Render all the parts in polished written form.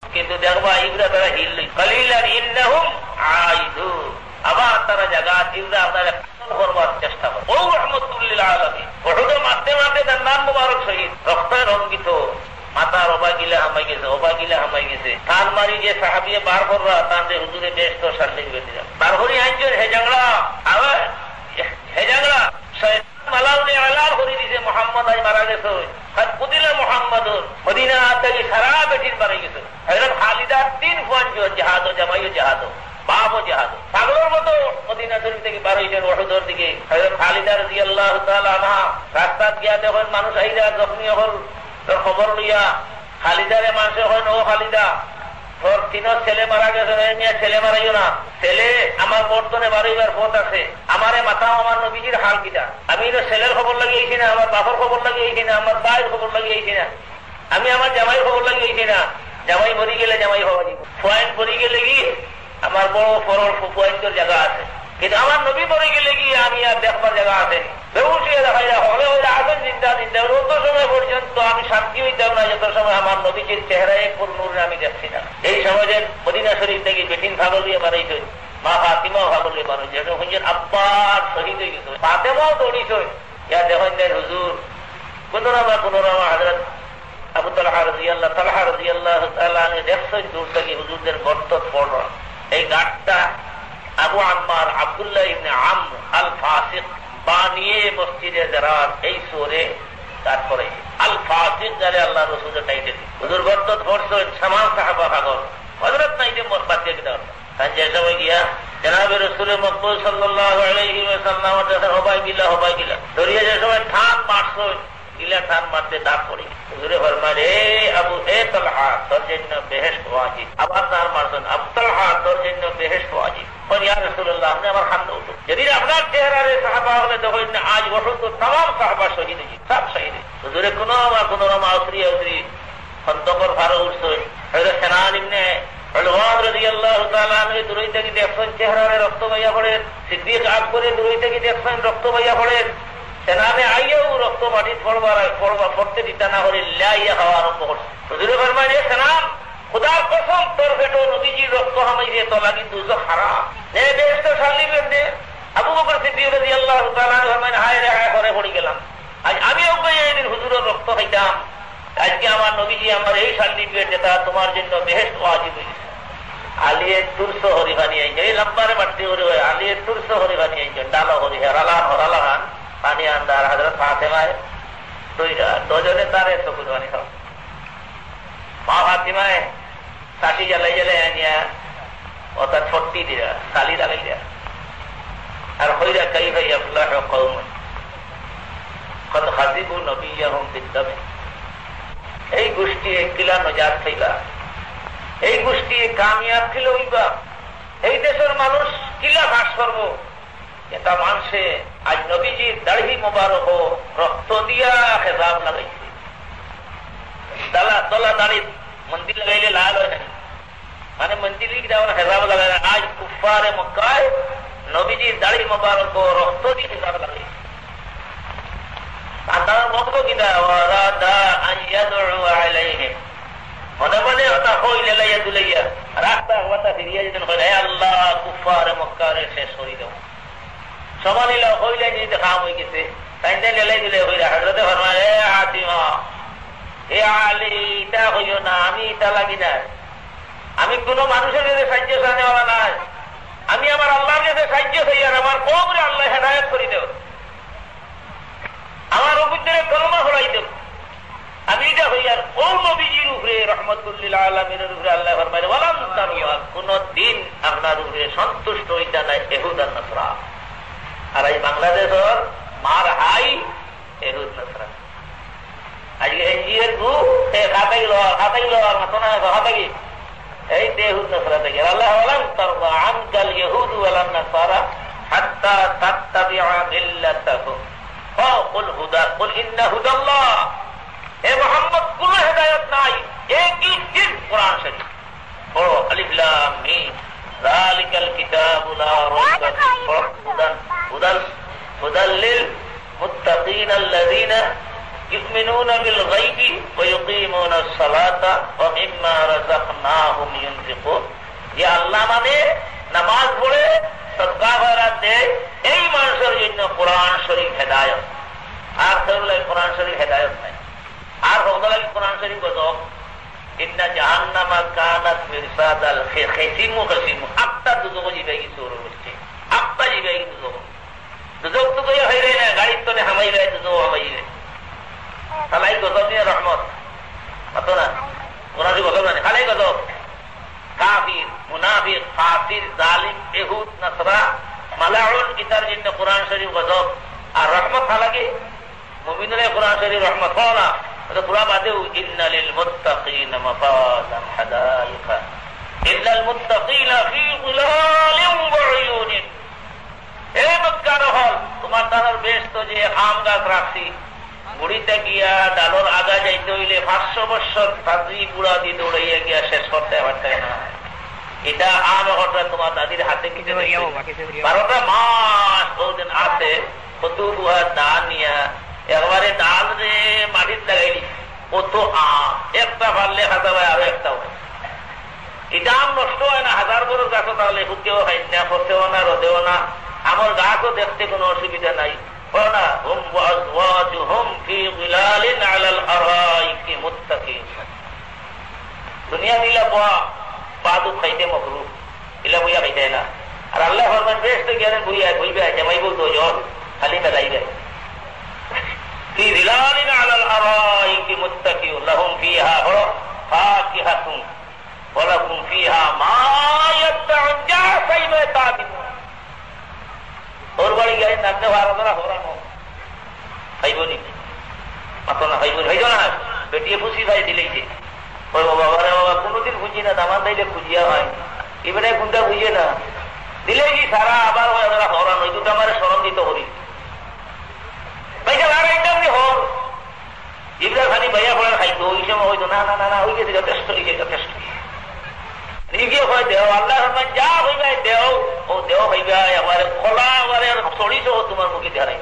কিন্তু দেখবা ইবরা তারা হিল কালিলান ইন্নাহুম আইদুন, আবার তারা জায়গা ইবরা আপনারা করবার চেষ্টা করে। ও রহমতুল্লিল আলামিন ওহুদে মারতে মারতে তার নাম মুবারক শহীদ, রক্তে রঙ্গিত, মাথার অবাগিলা হামাই গেছে, অবাগিলা হামাই গেছে। থান মারি যে সাহাবিয়ে বার কররা তাদের হুজুরে বেশ তো সার্টিফিকেট দিলাম বার করি আনছেন হে জাংলা, আবার হে জাংলা মালাউনি আলার করে দিছে মোহাম্মদ আজ মারা গেছে কুদিলা মোহাম্মদ মদিনা থেকে সারা বেটির বাড়ি গেছে। হযরত খালিদার 3 পয়েন্ট জাহাজ জামাইও জাহাজ বাবও জাহাজ পাগলের মতো মদিনা শরীফ থেকে বার হইছেন ওহুদের দিকে। হযরত খালিদা রাদিয়াল্লাহু তাআলা আনহা রাস্তা গিয়া যখন মানুষ আইরা জখমি হল তোর খবর লইয়া খালিদারে মানুষে হয় ও খালিদা তোর 3 ছেলে মারা গেছে, ছেলে মারাইও না, ছেলে আমার বর্তনে বাড়িবার পথ আছে, আমারে মাথা আমার নবীজির হাল কিটা, আমি ছেলের খবর লাগিয়েছি না, আমার বাপর খবর লাগিয়েছি না, আমার ভাইয়ের খবর লাগিয়েছি না, আমি আমার জামাইয়ের খবর লাগিয়েছি না। জামাই মরি গেলে জামাই হওয়া যাব, পয়েন্ট মরি গেলে কি আমার বড় ফরল পয়েন্টের জায়গা আছে, কিন্তু আমার নবী মরে গেলে কি আমি আর দেখবার জায়গা আছে পর্যন্ত আমি শান্তি হইতাম না যত সময় আমার নবীজির চেহারায় পূর্ণুর আমি দেখছি না। এই সমাজের মদিনা শরীফ থেকে বেটিন ভালো দিয়ে বানাইছে, মা ফাতিমাও ভালো দিয়ে বানাইছে, আব্বার শহীদ হয়ে গেছে, ফাতেমাও দৌড়িছ ইয়া দেখেন দেন হুজুর কোনরামা হযরত আবু তালহা রাদিয়াল্লাহু তাআলা দেখছেন দূর থেকে হুজুরদের গর্ত পড়ল। এই গাছটা আবু আম্মার আব্দুল্লাহ ইবনে আমর আল ফাসিক বানিয়ে মসজিদে জারার এই সূরে তারপরে আল ফাসিক যারে আল্লাহ রাসূলের টাইটেল হুজুর গর্ত পড়ছেন সামান সাহাবা ভাগল হযরত নাইতে মসজিদে গিয়ে তাই যে সময় গিয়া জনাবে রাসূলের মকবুল সাল্লাল্লাহু আলাইহি ওয়াসাল্লাম তাদের হবাই গিলা দরিয়া যে সময় ঠান মারছেন গিলা ঠান মারতে দাঁত পড়ে হুজুরে ফরমায় রে আবু এ তালহা তোর জন্য বেহেশত ওয়াজিব, আবার তার মারছেন আবু তালহা তোর জন্য বেহেশত ওয়াজিব। ইয়া রাসূলুল্লাহ আপনি আমার খান্দা উঠুন, যদি আপনার চেহারারে সাহাবা হলে দেখেন আজ বছর তো তাম সাহাবা শহীদ হয়েছে, সব শহীদ। হুজুরে কোনো আউসরি খন্দকর ভালো উঠছেন, হযরত সেনান ইবনে উলওয়ান রাদিয়াল্লাহু তাআলা আনহু দূরে থেকে দেখছেন চেহারারে রক্ত বাইয়া পড়ে, সিদ্দিক আকবরে দূরে থেকে দেখছেন রক্ত বাইয়া পড়ে, সেনানে আইয়াও রক্ত মাটি পড়তে দিতা না হলে লাইয়া খাওয়া আরম্ভ করছে। হুজুরে ফরমায় সেনান খুদার কসম তোর পেটো নবীজির রক্ত হামাইছে তো লাগি দুজো হারাম নে বেশ তো শালি বেঁধে। আবু বকর সিদ্দিক রাদিয়াল্লাহু তাআলা ফরমায় হায় রে হায় করে পড়ে গেলাম, আজ আমিও এইদিন হুজুরের রক্ত খাইতাম, আজকে আমার নবীজি আমার এই সার্টিফিকেট যেটা তোমার জন্য বেহেশত ওয়াজিব হয়ে গেছে। আলিয়ে তুরসো হরি বানি আইছে এই লম্বারে মাটি হরি হয় আলিয়ে তুরসো হরি বানি আইছে ডালো হরি হরালাহান পানি আন্দার হযরত ফাতেমায় দুজনে তারে চকুর পানি খাও মা ফাতিমায় কাঠি জ্বালাই আনিয়া ও তার ছট্টি দিয়া কালি লাগাই দেয়া আর হইরা কাই ভাই আফলাহ কওমুন কদ খাযিবু নবিয়্যাহুম বিদ্দামে। এই গোষ্ঠী কিলা নজাত খাইবা, এই গোষ্ঠী কামিয়াব ছিল হইবা, এই দেশের মানুষ কিলা বাস করবো। এটা মানুষে আজ নবীজির দাড়ি মোবারক রক্ত দিয়া খেজাব লাগাইছে, দলা দাড়ি মন্দির লাগাইলে লাল হয় নাই, মানে মন্দির খেজাব লাগাই আজ কুফারে মক্কায় নবীজির দাড়ি মোবারক রক্ত দিয়ে খেজাব লাগাইছে। আর তারা ভক্ত কিনা মনে মনে ওটা হইলে লাইয়া দুলাইয়া রাস্তা কথা ফিরিয়া যেতেন হইলে আল্লাহ কুফারে মক্কারে শেষ হয়ে যাও সমানিল হইলে নিজে খাম হয়ে গেছে তাই লেলাই দিলে হইলে হযরতে ফরমায় এ ফাতিমা এ আলী এটা হইও না, আমি এটা লাগি না, আমি কোন মানুষের কাছে সাহায্য চাওয়া নাই, আমি আমার আল্লাহর কাছে সাহায্য চাই আর আমার কওমরে আল্লাহ হেদায়েত করে দেব, আমার উপরে কলমা পড়াই দেব, আমি এটা হই আর ও নবীজির উপরে রহমতুল্লিল আলামিনের উপরে আল্লাহ ফরমায় ওয়ালাম তামিয়া কোনদিন আপনার উপরে সন্তুষ্ট হইতা নাই ইহুদ আর নাসরা। আর এই বাংলাদেশের মার হাই এহুদ নাসরা আজকে এনজিওর গ্রুপ খাতাই লওয়ার মতো না খাতাকি এই এহুদ নাসরা থেকে আল্লাহ ওয়ালাম তারদা আনকাল ইহুদ ওয়ালান নাসারা হাত্তা তাত্তাবিআ মিল্লাতাহুম ফাকুল হুদা কুল ইন্না হুদাল্লাহ। হে মুহাম্মদ কোন হেদায়েত নাই, একই চিজ কোরআন শরীফ পড়ো আলিফ লাম মিম যালিকাল কিতাবু লা রাইবা ফিহি হুদাল লিল মুত্তাকিন আল্লাযীনা ইউমিনুনা বিল গায়বি ওয়া ইউকিমুনাস সালাতা ওয়া মিম্মা রাযাকনাহুম ইউনফিকুন। যে আল্লাহ মানে নামাজ পড়ে সদকা খয়রাত দেয়, এই মানুষের জন্য কোরআন শরীফ হেদায়েত। আর কেউলাই কোরআন শরীফ হেদায়েত নাই। আর হকদালাই কোরআন শরীফ গজব ইন্না জাহান্নামা কানাত মিরসাদাল খিসিমু খিসিমু। আটটা দুজক জিবাই কিছু হচ্ছে, আটটা জিবাই দুজক। দুজক তো কই হইরে না, গাড়ির তলে হামাইবে, দুজক হামাইবে। খালাই গজব নিয়ে রহমত হতো না, কোরআন শরীফ গজব না, খালাই গজব। কাফির, মুনাফিক, ফাসির, জালিম, ইহুদ, নাসরা, মালাউন ইতার জন্য কোরআন শরীফ গজব। আর রহমত লাগে মুমিনের কোরআন শরীফ রহমত হয় না। পুরা বাদেও ইন্না লিল মুত্তাকিনা মাফাজান হাদাইকা ইল্লাল মুত্তাকিনা ফি যিলালিন ওয়া উয়ুনিন। হে মক্কার হল, তোমার তার বেশ তো যে আম গাছ রাখছি, বুড়িতে গিয়া ডালর আগা যাইতে হইলে 500 বছর দাদি বুড়া দিয়ে দৌড়াইয়া গিয়া শেষ করতে পারতাই না। এটা আম ঘটনা তোমার দাদির হাতে কিছু 12টা মাস ওদিন আছে, কত বুয়া দান নিয়া একবারে ডাল রে মাটির লাগাইলি, কত আম একটা পারলে খাতা ভাই আরো একটাও। এটা আম নষ্ট হয় না, 1000 বড় গাছও তাহলে হুকেও খাই না, ফসেও না, রোদেও না। আমার গাছও দেখতে কোনো অসুবিধা নাই। দুনিয়া দিলা বাদু খাইতে মকরু, ইলা বইয়া খাইতে না। আর আল্লাহ ফরমান বেশ তো গেলেন বইয়া বইবে জামাইব তো জন খালি মেলাইবে। في ظلال على الأرائك متكئون لهم فيها فاكهة ولكم فيها ما يدعون যা চাইবে তা দিব। ওর বাড়ি গেলে নামতে ভারতরা হরানো খাইব নি, মাত্র না খাইব, খাইব না বেটিয়ে খুশি ভাই দিলেইছে। ওই বাবা রে বাবা কোনোদিন খুঁজি না, দামান দিলে খুঁজিয়া হয় এবারে কোনটা বুঝে না দিলে কি সারা আবার ওরা হরানো। এই দুটো আমার স্মরণ দিতে করি ইবরা খালি ভাইয়া পড়ার খাইতো, ওই সময় হইতো না না না না ওই গেছে যথেষ্ট, যথেষ্ট নিজে হয় দেও। আল্লাহ যা হইবে দেও, ও দেও হইবে এবারে খোলা এবারে চড়িছ তোমার মুখে দেখাই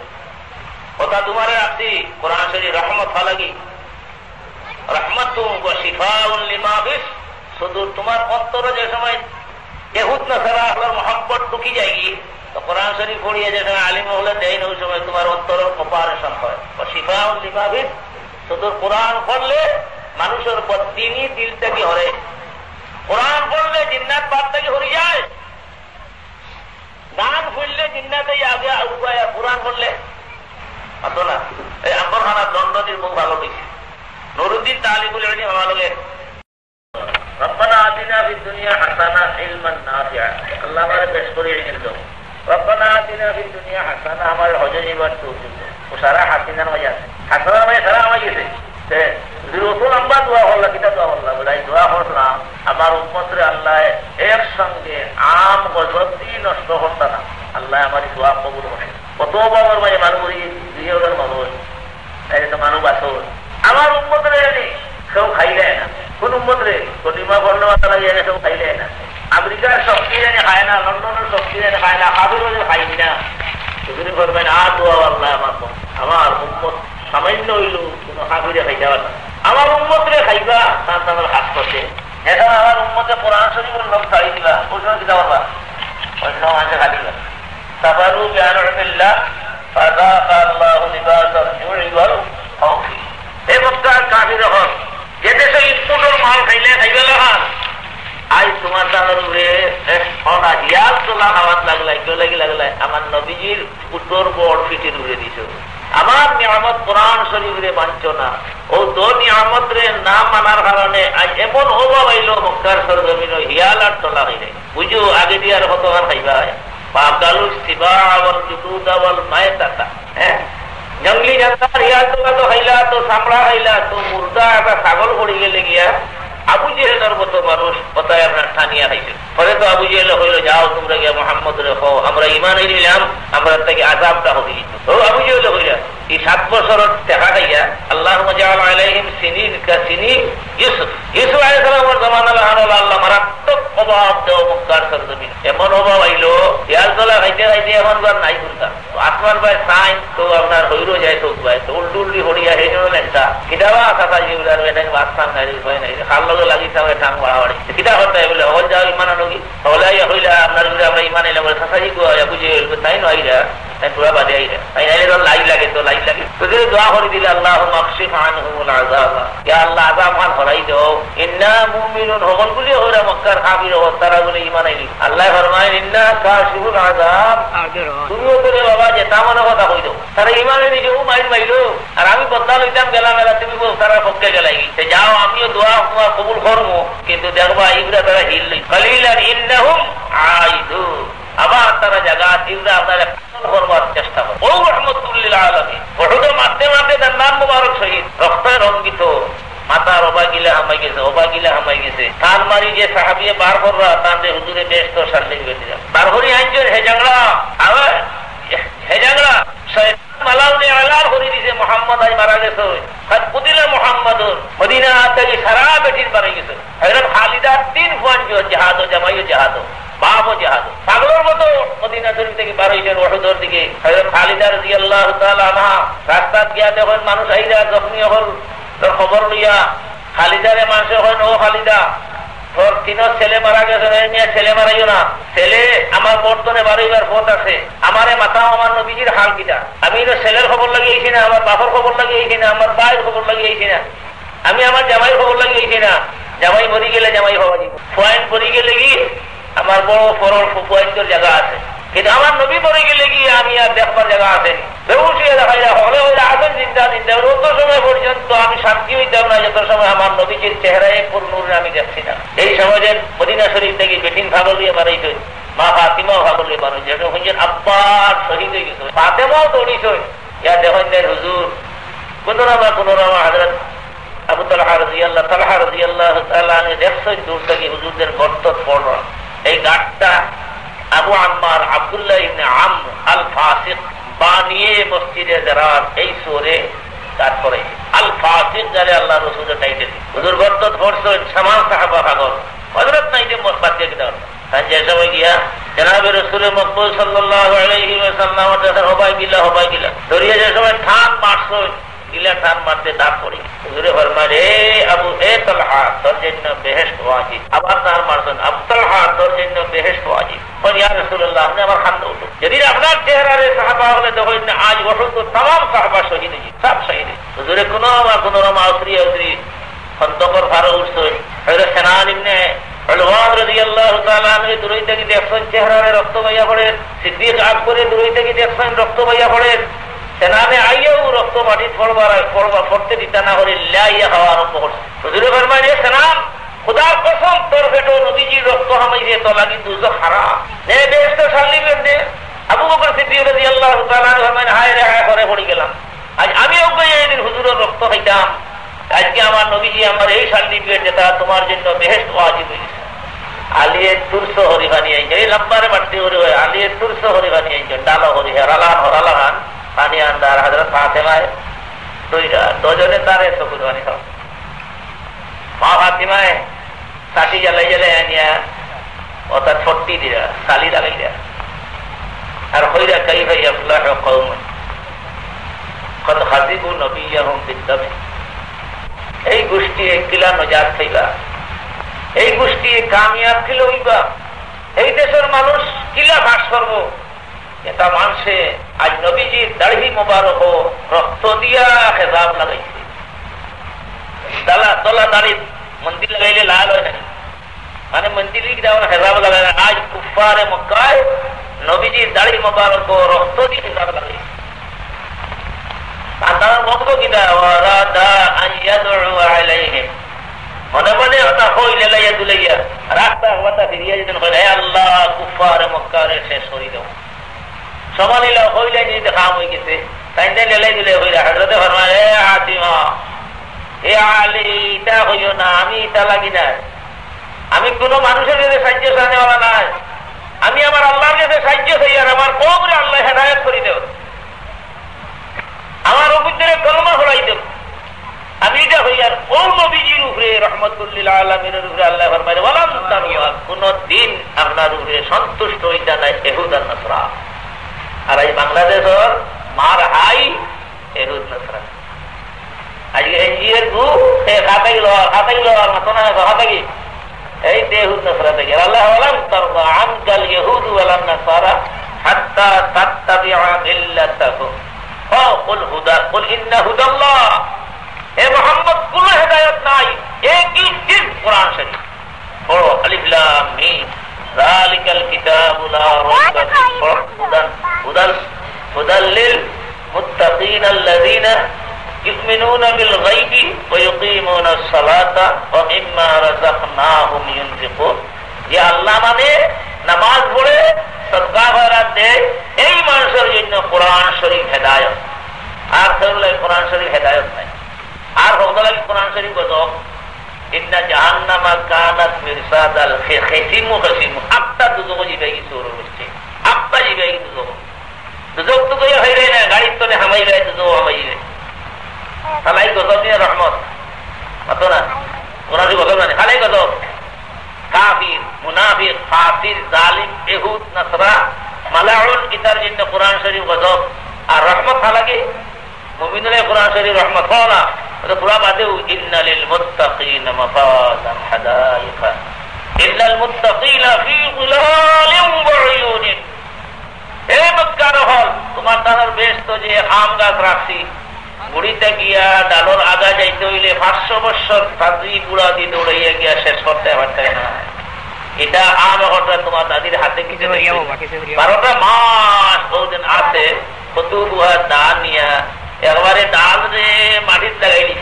কথা তোমার রাখছি। কোরআন শরীফ রহমত লাগি, রহমত শিফাউন লিমা ফিস সুদূর। তোমার অন্তরে যে সময় ইহুদ নাসারা আল্লাহর মহব্বত ঢুকি যায়গি, তো কোরআন শরীফ পড়িয়ে যে সময় আলিম হলে দেয় না, ওই সময় তোমার অন্তরের অপারেশন হয়। শিফাউন লিমা ফিস সুদূর। কোরআন পড়লে মানুষের দিনই দিল থেকে হরে। কোরআন পড়লে জিন্নাত বাদ থেকে হরে যায়। গান ফুললে জিন্নাতে আগে উপায়, কোরআন পড়লে হতো না। এই আম্বর খানার দণ্ডটির মুখ ভালো দিচ্ছে, নুরুদ্দিন তালিবুল ইলম ভালো গে। রব্বানা আতিনা ফিদ দুনিয়া হাসানা ইলমান নাফিআ। আল্লাহ আমারে বেশ করে ইলম দাও। রব্বানা আতিনা ফিদ দুনিয়া হাসানা, আমার হজে নিবার তৌফিক দাও। ও সারা হাসিনার মাঝে আছে, হাসানা মানে সারা আমার গেছে। রসুল আম্বা দোয়া করলাম, কিতা দোয়া করলাম বলাই দোয়া করলাম আমার উম্মতরে আল্লাহ এর সঙ্গে আম গজব দিয়ে নষ্ট করতা না। আল্লাহ আমার দোয়া কবুল করে। কত বাবার মাঝে মানুষ দিয়ে মানুষ তো মানুষ আসল আমার উম্মতরে জানি কেউ খাই দেয় না। কোন উম্মতরে কলিমা বর্ণ মাতা লাগিয়ে কেউ খাই দেয় না। আমেরিকার শক্তি জানি খায় না, লন্ডনের শক্তি জানি খায় না, হাবির খাই না। তুমি করবেন আর দোয়া আল্লাহ আমার উম্মত সামান্য হইল কোন হাবিরে খাইতে পারে না। আমার উম্মতরে খাইবা তার হাত করছে। এখন আমার উম্মতে কোরআন শরীফের লোক ছাড়ি দিবা, ওই সময় কিতা করবা? ওই সময় মানুষে খালিবা সাফারু বিআনউমিল্লাহ ফাযাকা আল্লাহু লিবাসাল জুই ওয়াল খাউফি। এই মক্কার কাফির হল যে দেশে ইনপুটের মাল খাইলে খাইবে লাগান, আজ তোমার তাদের উড়ে হিয়াল তোলা খাওয়াত লাগলাই, কেউ লাগি লাগলাই আমার নবীজির উত্তর বড় ফিটির উড়ে দিছ। আমার নিয়ামত কোরআন শরীফে মানছ না, ও তো নিয়ামত রে না মানার কারণে আজ এমন অভাব আইল মক্কার সরজমিন হিয়াল আর তোলা হয়ে যায়। বুঝো আগে দিয়ে আর কতবার খাইবা হয় পাকালুস সিবা আওয়াল জুদুদ আওয়াল মায়তাতা। হ্যাঁ জঙ্গলি জানতার হিয়াল তোলা তো খাইলা, তো চামড়া খাইলা, তো মুর্দা একটা ছাগল পড়ে গেলে গিয়া আবু জেহেলের মতো মানুষ কথায় আপনার ঠানিয়া খাইছে। পরে তো আবু জেহেল হইল যাও তোমরা গিয়া মোহাম্মদ রে খাও, আমরা ইমান নিলাম, আমরা থেকে আযাবটা হবে। ও আবু জেহেল হইলা এই 7 বছরের দেখা খাইয়া আল্লাহ জাআল আলাইহিম সিনিন কা সিনি ইউসুফ। ইউসুফ আলাইহিস সালামের জামানা লাহানাল আল্লাহ মারাত্মক অভাব দেও মক্কার সরজমিন। এমন অভাব আইলো ইয়াল তোলা খাইতে খাইতে এখন আর নাই করতা। আসমান ভাই সাইন তো আপনার হইরো যায় চোখ ভাই তো উল্টুল্লি হরিয়া হেজনে মাসাজি গোয়া বুঝে তাই নয়রা তাই পুরা বাদে আইরা তাই নাইলে তো লাইট লাগে তো লাইট লাগে তো দোয়া করে দিলে আল্লাহ মাকশিফ আনহুমুল আযাব ইয়া আল্লাহ আযাব মান হরাই দাও ইন্না মুমিনুন হগল গুলি ওরা মক্কার কাফির ও তারা বলে ঈমান আইলি আল্লাহ ফরমায় ইন্না কাশিফুল আযাব তুমিও তো রে বাবা যে তামানো কথা কই দাও তারা ঈমান আইলি যে ও মাইর মাইলো আর আমি বদলা লইতাম গেলাম এলা তুমি বল তারা পক্ষে গেলাই তে যাও আমিও দোয়া তোমার কবুল করব কিন্তু দেখবা ইবরা তারা হিল লই কালিলান ইন্নাহুম আইদুন আবার তারা জায়গা ইবরা আপনারা করবার চেষ্টা করে ও রহমতুল্লিল আলামিন ওটা মারতে মারতে তার নাম মুবারক শহীদ রক্তে রঙ্গিত মাতার অবাগিলা হামাই গেছে তার মারি যে সাহাবিয়ে বার কররা তাদের হুজুরে বেশ তো সাল্লি বেঁধে বার করি আইনজন হেজাংড়া আবার হেজাংড়া মালাউনে আলার করে দিছে মোহাম্মদ আজ মারা গেছে কুদিলা মোহাম্মদ মদিনা থেকে সারা বেটির বাড়ি গেছে হযরত খালিদার 3 ফোন জাহাজ জামাইও জাহাজ বাবও জাহাজ পাগলের মতো মদিনা শরীফ থেকে বার হইছেন ওহুদের দিকে হযরত খালিদা রাদিয়াল্লাহু তাআলা আনহা রাস্তা গিয়া দেখেন মানুষ আইরা জখমি হল তোর খবর লইয়া খালিদারে মানুষ হন ও খালিদা তোর 3 ছেলে মারা গেছে ছেলে মারাইও না ছেলে আমার বর্তনে বাড়িবার পথ আছে আমারে মাথা আমার নবীজির হাল কিটা আমি ছেলের খবর লাগিয়েছি না আমার বাপর খবর লাগিয়েছি না আমার ভাইয়ের খবর লাগিয়েছি না আমি আমার জামাইয়ের খবর লাগিয়েছি না জামাই মরি গেলে জামাই হওয়া যাব পয়েন্ট মরি গেলে কি আমার বড় ফরল পয়েন্টের জায়গা আছে কিন্তু আমার নবী মরে গেলে গিয়ে আমি আর দেখবার জায়গা আসেনি সময় পর্যন্ত আমি শান্তি হইতাম না যত সময় আমার নবীজির চেহারায় পূর্ণুরে আমি দেখছি না এই সমাজের মদিনা শরীফ থেকে বেটিন ভাগলিয়ে বানাইছে মা ফাতিমাও ভাগলিয়ে বানাইছে আব্বার শহীদ হয়ে গেছে ফাতেমাও দৌড়িছে ইয়া দেখেন হুজুর কোন হযরত আবু তালহা রাদিয়াল্লাহু তাআলা দেখছেন দূর থেকে হুজুরদের গর্ত পড়া এই গাঁটটা আবু আম্মার আব্দুল্লাহ ইবনে আমর আল ফাসিক বানিয়ে মসজিদে জারার এই সূরে তারপরে আল ফাসিক যারে আল্লাহ রাসূলের টাইটেল হুজুর গর্ত পড়ছেন সামান সাহাবা পাগল হযরত নাইতে মসজিদে গিয়ে যে সময় গিয়া জনাবে রাসূল মকবুল সাল্লাল্লাহু আলাইহি ওয়াসাল্লাম হবাই গিলা দরিয়া যে সময় ঠান মারছেন গিলা ঠান মারতে দাঁত পড়ে হুজুরে ফরমায় রে আবু এ তালহা তোর জন্য বেহেশত ওয়াজিব আবার তার মারছেন আবু তালহা তোর জন্য বেহেশত ওয়াজিব ইয়া রাসূলুল্লাহ আপনি আমার খান দাও যদি আপনার চেহারারে সাহাবা হলে দেখেন না আজ ওহুদ तमाम সাহাবা শহীদ হয়েছে সব শহীদ হুজুরে কোনো মাউসরি খন্দকর ফারো উঠছেন হযরত সানান ইবনে উলওয়ান রাদিয়াল্লাহু তাআলা আনহু দূরই থেকে দেখছেন চেহারারে রক্ত বাইয়া পড়ে সিদ্দিক আকবরে দূরই থেকে দেখছেন রক্ত বাইয়া পড়ে সেনানে আইয়াও রক্ত মাটি পড়তে দিতে না করে লাইয়া খাওয়া আরম্ভ করছে হুজুরে ফরমায় রে সেনান খুদার কসম তোর পেটো নবীজির রক্ত হামাইছে তো লাগি দুজক হারাম নে বেহেশত সাল্লি বেঁধে আবু বকর সিদ্দিক রাদিয়াল্লাহু তাআলা ফরমায় হায় রে হায় করে পড়ে গেলাম আজ আমিও এইদিন হুজুরের রক্ত খাইতাম আজকে আমার নবীজি আমার এই সার্টিফিকেট যেটা তোমার জন্য বেহেশত ওয়াজিব হয়েছে আলিয়ে তুরস হরি বানিয়ে এই লম্বারে মাটি হরি হয় আলিয়ে তুরস হরি বানিয়ে ডালো হরি হরালান পানি আন্দার হযরত ফাতেমায় দুজনে তারে চকুরবানি খাও মা ফাতিমায় সাথী জ্বালাই আনিয়া অর্থাৎ ছট্টি দিয়া কালি লাগাই দেয়া আর হইরা কাইফা ইয়াফলাহু কওমুন কদ খাযিবু নবিয়্যাহুম বিদ্দাম এই গোষ্ঠী কিলা নজাত পাইবা এই গোষ্ঠী কামিয়াব কিলা হইবা এই দেশের মানুষ কিলা বাস করব এটা মানুষে আজ নবীজির দাড়ি মোবারক রক্ত দিয়া খেজাব লাগাইছে দলা দাড়ি মন্দির লাগাইলে লাল হয় না মানে মন্দির যেমন খেজাব লাগাই আজ কুফারে মক্কায় নবীজির দাড়ি মোবারক রক্ত দিয়ে খেজাব লাগাইছে তার মতো কিনা মনে মনে ওটা হইলে লাইয়া দুলাইয়া রাস্তা কথা ফিরিয়া যেতেন হইলে আল্লাহ কুফারে মক্কারে শেষ হয়ে দেব সমানিলা হইলে যদি কাম হয়ে গেছে তাই লেলাই দিলে হইলে হযরতে ফরমায় এ ফাতিমা এ আলী এটা হইও না আমি এটা লাগি না আমি কোন মানুষের কাছে সাহায্য চাওয়ালা নাই আমি আমার আল্লাহর কাছে সাহায্য চাই আর আমার কওমরে আল্লাহ হেদায়েত করে দেব আমার উপরে কলমা হলাই দেব আমি এটা হই আর ও নবীজির উপরে রহমতুল্লিল আলামিনের উপরে আল্লাহ ফরমায় ওয়ালাম তামিয়া কোন দিন আপনার উপরে সন্তুষ্ট হইতা নাই ইহুদ আর নাসরা আর এই বাংলাদেশের মার হাই এহুদ নাসরা আজকে এনজিএর গ্রুপ খাতাই লো আর মাথা না খাতাকি এই ইহুদ নাসারা থেকে। আল্লাহ ওয়ালান তারদা আনকাল ইহুদু ওয়ালান নাসারা হাত্তা তাত্তাবিআ মিল্লাতাহুম কুল হুদা কুল ইন্না হুদাল্লাহ। হে মুহাম্মদ, কোন হেদায়েত নাই, একই চিজ কোরআন শরীফ পড়ো। আলিফ লাম মিম যালিকাল কিতাবু লা রাইবা ফীহি হুদাল লিল মুত্তাকিন আল্লাযীনা يؤمنون بالغيب ويقيمون الصلاة ومما رزقناهم ينفقون। যে আল্লাহ মানে নামাজ পড়ে সদকা খয়রাত দেয়, এই মানুষের জন্য কোরআন শরীফ হেদায়েত। আর তাহলে কোরআন শরীফ হেদায়েত নাই। আর হযরত কোরআন শরীফ গজব ইন্না জাহান্নামা কানাত মিরসাদাল খিসিমু খিসিমু। আটটা দুজক জিবাই কি শুরু হচ্ছে, আটটা জিবাই কি দুজক। দুজক তো কই হইরে না, গাড়ির তলে হামাইবে, দুজক হামাইবে। খালাই গজব নিয়ে রহমত মাতো না, কোরআন গজব মানে খালাই গজব। কাফির, মুনাফিক, ফাসির, জালিম, ইহুদ, নাসরা, মালাউন ইতার জন্য কোরআন শরীফ গজব। আর রহমত খালাকে মুমিনের কোরআন শরীফ রহমত হয় না, তো পুরা বাদেও ইন্না লিল মুত্তাকিনা মাফাজান হাদাইকা ইল্লাল মুত্তাকিনা ফি যিলালিন ওয়া উয়ুনিন। হে মক্কার হল, তোমার তার বেশ তো যে আম গাছ রাখছি, গুড়িতে গিয়া ডালর আগা যাইতে হইলে 500 বছর দাদি বুড়া দিয়ে দৌড়াইয়া গিয়া শেষ করতে পারতে না। এটা আম ঘটনা তোমার দাদির হাতে কিছু 12টা মাস বহুদিন আছে, কত বুয়া ডাল নিয়া একবারে ডাল রে মাটির লাগাইলি,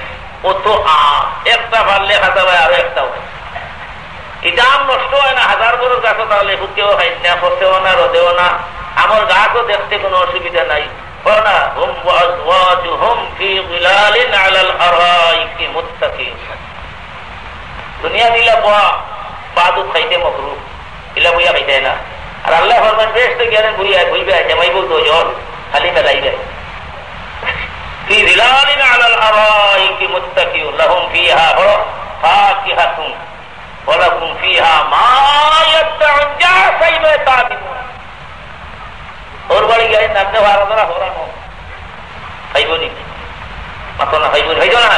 কত আম একটা পারলে খাতা হয় আরো একটা হয়। এটা আম নষ্ট হয় না, 1000 বছর গাছও তাহলে হুতেও হয় না, ফসেও না, রোদেও না। আমার গাছও দেখতে কোনো অসুবিধা নাই। দুনিয়া দিলা বোয়া পাদু খাইতে মকরু, ইলা বইয়া খাইতে না। আর আল্লাহ ফরমান বেশ তো জ্ঞানের বইয়া বইবে জামাই বলতো জল খালি মেলাই যায়। في ظلال على الأرائك متكئون لهم فيها فاكهة ولكم فيها ما يدعون যা চাইবে তা দিব। ওর বাড়ি গেলে নামতে ভাড়া হরানো খাইব নি, মাত্র না খাইব খাইব না,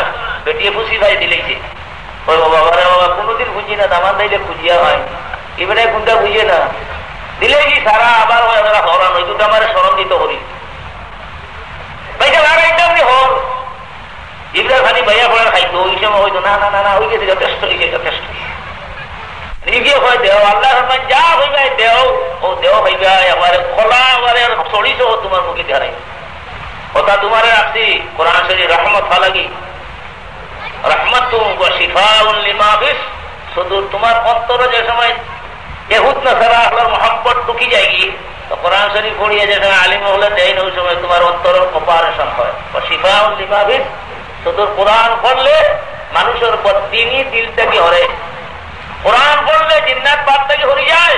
বেটিয়ে খুশি ভাই দিলেইছে। ওই বাবা বাবা কোনোদিন বুঝি না, দামান দিলে খুঁজিয়া হয়, এবারে কোনটা বুঝে না দিলে কি সারা আবার হরান। ওই দুটো আমার স্মরণ দিত করি ভাইটা লাগাইতে আপনি হল এগুলা খালি ভাইয়া পড়ার খাইতো, ওই সময় হইতো না না না না, ওই গেছে যথেষ্ট হয়েছে, যথেষ্ট নিজে হয় দেও। আল্লাহ যা হইবে দেও, ও দেও হইবে একবারে খোলা একবারে চড়িছ তোমার মুখে দেখাই কথা তোমার রাখছি। কোরআন শরীফ রহমত লাগি, রহমত শিফাউন লিমা ফিস সুদূর। তোমার অন্তরে যে সময় ইহুদ নাসারা আল্লাহর মহব্বত ঢুকি যায়গি, তো কোরআন শরীফ পড়িয়ে যে সময় আলিম হলে দেয় না, ওই সময় তোমার অন্তরের অপারেশন হয়। শিফাউন লিমা ফিস সুদূর। কোরআন পড়লে মানুষের বদিনী দিল থেকে হরে, কোরআন পড়লে জিন্নাত বাদ থেকে হরি যায়,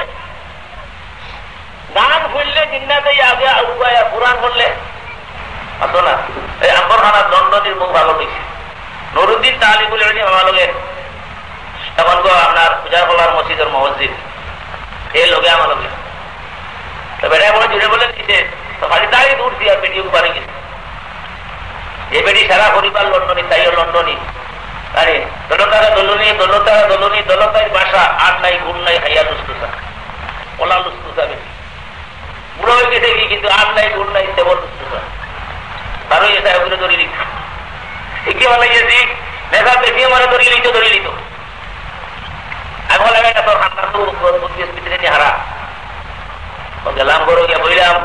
গান ফুললে জিন্নাতে আগে উপায়। কোরআন পড়লে আসো না। এই আম্বরখানা দণ্ডটির মুখ ভালো হয়েছে, নুরুদ্দিন তালিবুল ইলম ভালো গে তখন গো আপনার পূজা কলার মসজিদের মসজিদ এই লোকে আমার লোকে তো বেটা বলে জুড়ে বলে দিতে তো খালি দাঁড়িয়ে দূরছি আর বেটিও পারে গেছে। এই বেটি সারা পরিবার লন্ডনী, তাইও লন্ডনী। আরে দলতারা দলনি, দলতারা দলনি, দলতার বাসা আর নাই গুণ নাই, খাইয়া লুস্তুসা ওলা লুস্তুসা বেশি বুড়ো হয়ে গেছে কি, কিন্তু আর নাই গুণ নাই, সেবল লুস্তুসা তারও এসে ওগুলো ধরে লিখ একে বলা গেছি মেঘা বেশি মানে ধরে লিত। আমি বলে তোর হান্ডার তো ভিতরে হারা গেলাম, গরু গিয়ে বইলাম,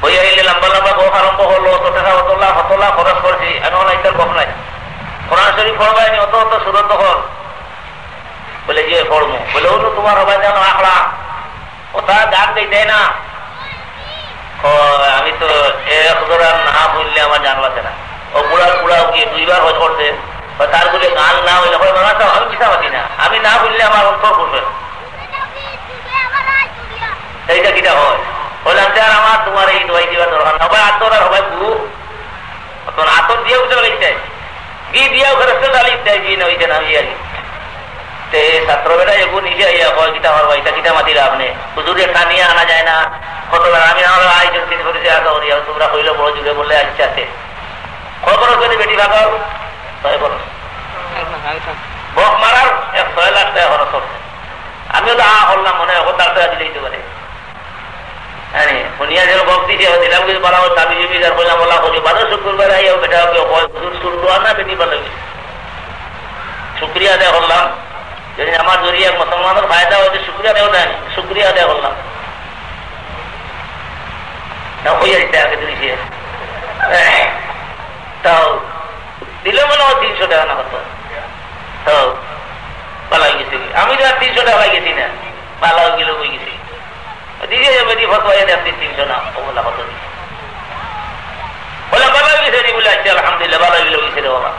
বইয়া এলে লম্বা লম্বা বক আরম্ভ হলো, হতলা হতলা খরচ করছি। আমি বলা ইতার বক নাই, কোরআন শরীফ পড়বাইনি, অত অত সুরত হল বলে যে পড়বো, বলে ও তোমার হবাই যেন আখড়া ওটা গান গাইতে না। আমি তো এক জোড়ার না বললে আমার জানবাছে না। ও বুড়ার বুড়া গিয়ে 2 বার হজ করছে, তার বলে গান না হইলে হয় মানা তো আমি পিছা পাতি না, আমি না বললে আমার অন্তর করবে। এইটা কিটা হয় বললাম যে আর আমার তোমার এই দোয়াই দিবার দরকার না, হয় আতর আর হবাই গু তখন আতর দিয়ে উঠে লাগছে বি দিয়াও খরচ ডালি দেয় বি না হইতে না আগে ছাত্র বেটা এগু নিজে আইয়া হয় কিতা হওয়ার এটা কিতা মাতিরা আপনি হুজুরে টানিয়ে আনা যায় না। কতবার আমি আয়োজন চিন্তা করেছি আগে তোমরা হইলে বড় যুগে বললে আচ্ছা আছে খবর করে বেটি ভাগাও 6 বছর বক মারার 6 লাখ টাকা খরচ গেছি দিলাম কিছু বলা চাবি জমি যার বললাম বলা করি বারো শুক্রবার বেটা সুর না বেটি ভালো শুক্রিয়া আদায় করলাম যদি আমার জরিয়া মুসলমানের ফায়দা হয়েছে শুক্রিয়া দেওয়া দেয়নি শুক্রিয়া আদায় করলাম হয়ে যেতে আগে দিয়েছে তাও দিলে মনে হয় 300 টাকা না হতো তাও পালা গেছি আমি তো আর 300 টাকা গেছি না পালা গেলে বই গেছি দিদি বেটি ফটোয়া দেখছি 300 না ওগুলা কত দিচ্ছে বলে ভালো গেছে নি বলে আসছে আলহামদুলিল্লাহ ভালো গেলে গেছে রে বাবা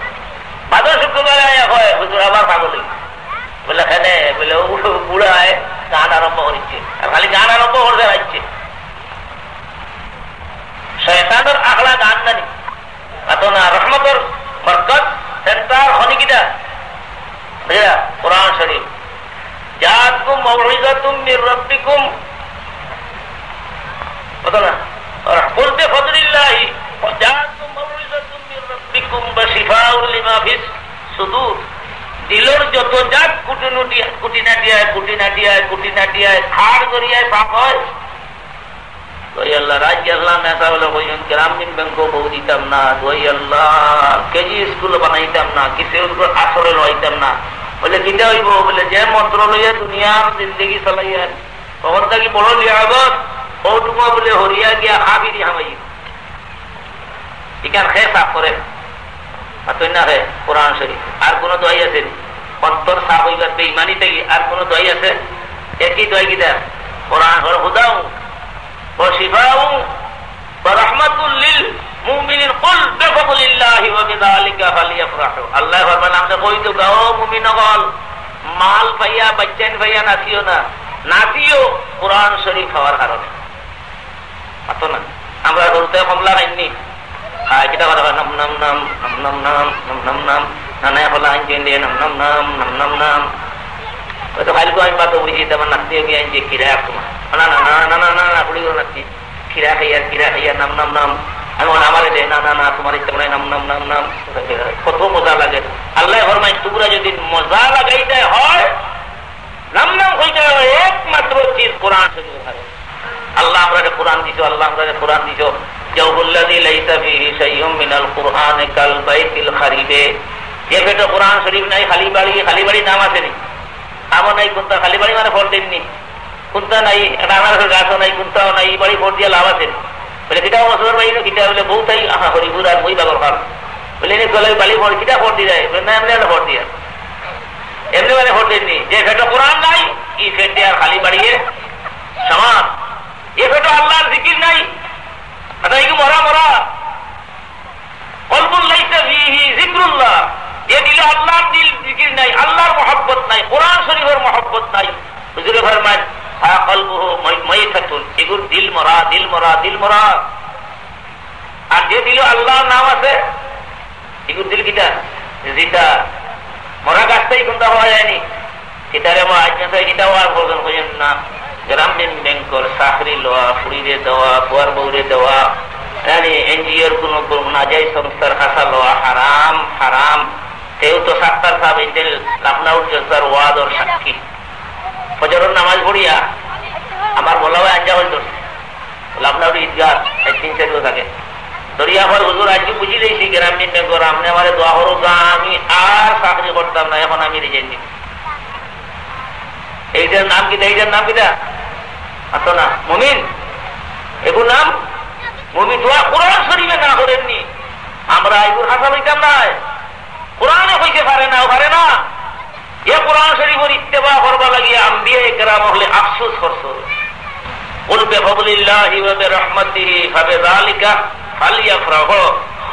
বাদর শুক্রবার হয় হুজুর আবার পাগল বলে এখানে বলে বুড়া হয় গান আরম্ভ করছে আর খালি গান আরম্ভ করতে পারছে শয়তানের আখলা গান নানি এত না রহমতের বরকত সেন্টার খনিকিটা বুঝলা কোরআন শরীফ জাআতকুম মাউইযাতুম মির রাব্বিকুম কত না কুল বিফদলিল্লাহি জাআতকুম মাউইযাতুম মির রাব্বিকুম ওয়া শিফাউল লিমা ফিস সুদূর দিলর যত জাত কুটিনাটিয়ায় খাড় করিয়ায় পাপ হয় ওই আল্লাহ রাজ্য আল্লাহ নেতা বলে কইন গ্রামীণ ব্যাংক বউ দিতাম না ওই আল্লাহ কেজি স্কুল বানাইতাম না কিছু আসরে লইতাম না বলে কিটা হইব বলে যে মন্ত্র লইয়া দুনিয়ার জিন্দগি চালাইয়ান তখন থাকি বড় লিয়াগত ওটুকু বলে হরিয়া গিয়া হাবিরি হামাই এখান খেয়ে সাফ করে না হে কোরআন শরীফ আর কোন দোয়াই আছে অন্তর সাফ হইবার বেঈমানি থেকে আর কোন দোয়াই আছে একই দোয়াই কিটা কোরআন হল হুদাউ وشفاء ورحمة للمؤمنين قل بفضل الله وبذلك فليفرحوا الله فرمانا हमने कोई तो कहो मुमिन गल माल भैया बच्चन भैया नासियो कुरान शरीफ हওয়ার কারণে আতো না আমরা বলতে কমলা হয়নি kita kata nam nam nam nam nam nam nam nam nana pala anjing dia nam nam nam nam nam nam itu kali gua imbat tu buji teman nanti dia anjing kira aku না পুরি করে নাচ্ছি খিরা খাইয়া নাম নাম নাম আমি আমারে দে না না না তোমার ইচ্ছা মনে নাম নাম নাম নাম কত মজা লাগে আল্লাহ ফরমাই তোমরা যদি মজা লাগাইতে হয় নাম নাম হইতে হয় একমাত্র চিজ কোরআন শরীফ আল্লাহ আমরা কোরআন দিছো আল্লাহ আমরা কোরআন দিছো জাওবুল্লাযী লাইসা ফীহি শাইউম মিনাল কুরআন কাল বাইতিল খারিবে যে বেটা কোরআন শরীফ নাই খালি বাড়ি নাম আছে নি আমার নাই কোনটা খালি বাড়ি মানে ফল দেননি কোনটা নাই আনারসের গাছও নাই কোনটাও নাই বাড়ি ভোট দিয়ে লাভ আছে বলে কিটাও মসুর বাড়ি কিটা বলে বউ তাই আহা হরিপুর আর মই বাগর খাল বলে এনে গলে বালি ভোট কিটা ভোট দিয়ে যায় না এমনি ভোট দিয়ে এমনি মানে ভোট দেননি যে ফেটো কোরআন নাই ই ফেটে আর খালি বাড়িয়ে সমান এ ফেটো আল্লাহর জিকির নাই এটা কি মরা কলবুল লাইসা ফীহি যিকরুল্লাহ এ দিলে আল্লাহর দিল জিকির নাই আল্লাহর মহব্বত নাই কোরআন শরীফের মহব্বত নাই হুজুরে ফরমান এগুর দিল মরা আর যে দিল আল্লাহর নাম আছে এগুর দিল কিটা যেটা মরা গাছটাই কোনটা হওয়া যায়নি সেটারে এটাও আর বলবেন বুঝেন না গ্রামীণ ব্যাংকর চাকরি লওয়া ফুড়িরে দেওয়া বুয়ার বউরে দেওয়া এনজিওর কোন নাজাই সংস্থার কাছা লওয়া হারাম হারাম তেও তো সাত্তার সাহেব ইন্টেল লাখনাউর জজদার ওয়াদর সাক্ষী ফজরের নামাজ পড়িয়া আমার বলা হয় আঞ্জা হইত লাভনাউরি ঈদগাহ 3-4 রোজ আগে দরিয়া হল হুজুর আজকে বুঝি দিয়েছি গ্রামীণ ব্যাংকর আপনি আমার দোয়া করো আমি আর চাকরি করতাম না এখন আমি রিজাইন দিই এইটার নাম কিটা আতো না মুমিন এগুর নাম মুমিন দোয়া কোরআন শরীফে না করেননি আমরা এগুর হাসা লইতাম না কোরআনে হইতে পারে না এ কোরআন শরীফের ইত্তেবা করবা লাগিয়ে আম্বিয়া ইকরাম হলে আফসোস করছো কুল বিফদলিল্লাহি ওয়া বিরহমাতিহি ফাবিযালিকা ফালইফরাহু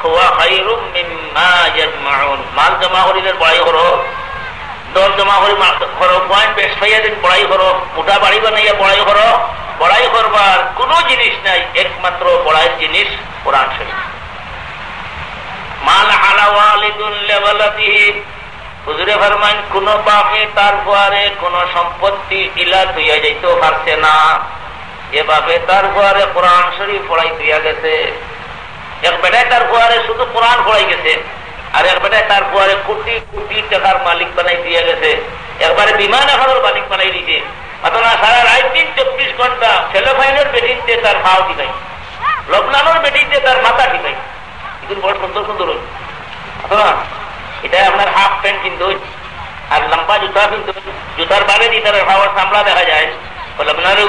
হুয়া খায়রুম মিম্মা ইয়াজমাউন মাল জমা করিলে বড়াই করো দল জমা করো পয়েন্ট বেশ পাইয়া দিন বড়াই করো মোটা বাড়ি বানাইয়া বড়াই করবার কোনো জিনিস নাই একমাত্র বড়াইয়ের জিনিস কোরআন শরীফ মাল হালা ওয়ালিদুন লিওয়ালাদিহি হুজুরে ফরমান কোন বাপে তার ফুয়ারে কোন সম্পত্তি ইলা তুইয়া যাইতে পারছে না এ বাপে তার ফুয়ারে কোরআন শরীফ পড়াই তুইয়া গেছে এক বেটায় তার ফুয়ারে শুধু কোরআন পড়াই গেছে আর এক বেটায় তার ফুয়ারে কোটি কোটি টাকার মালিক বানাই তুইয়া গেছে একবারে বিমান এখনের মালিক বানাই দিছে অথবা সারা রাত দিন 24 ঘন্টা ছেলে ফাইনের বেটিনতে তার ভাও দিবাই লবনানোর বেটিতে তার মাথা ঠিক নাই, কিন্তু বড় সুন্দর সুন্দর হই না, এটা আপনার হাফ প্যান্ট কিনতে হই আর লম্বা জুতা কিনতে হই, জুতার বারে দিয়ে তার হাওয়ার সামলা দেখা যায়, লবনানের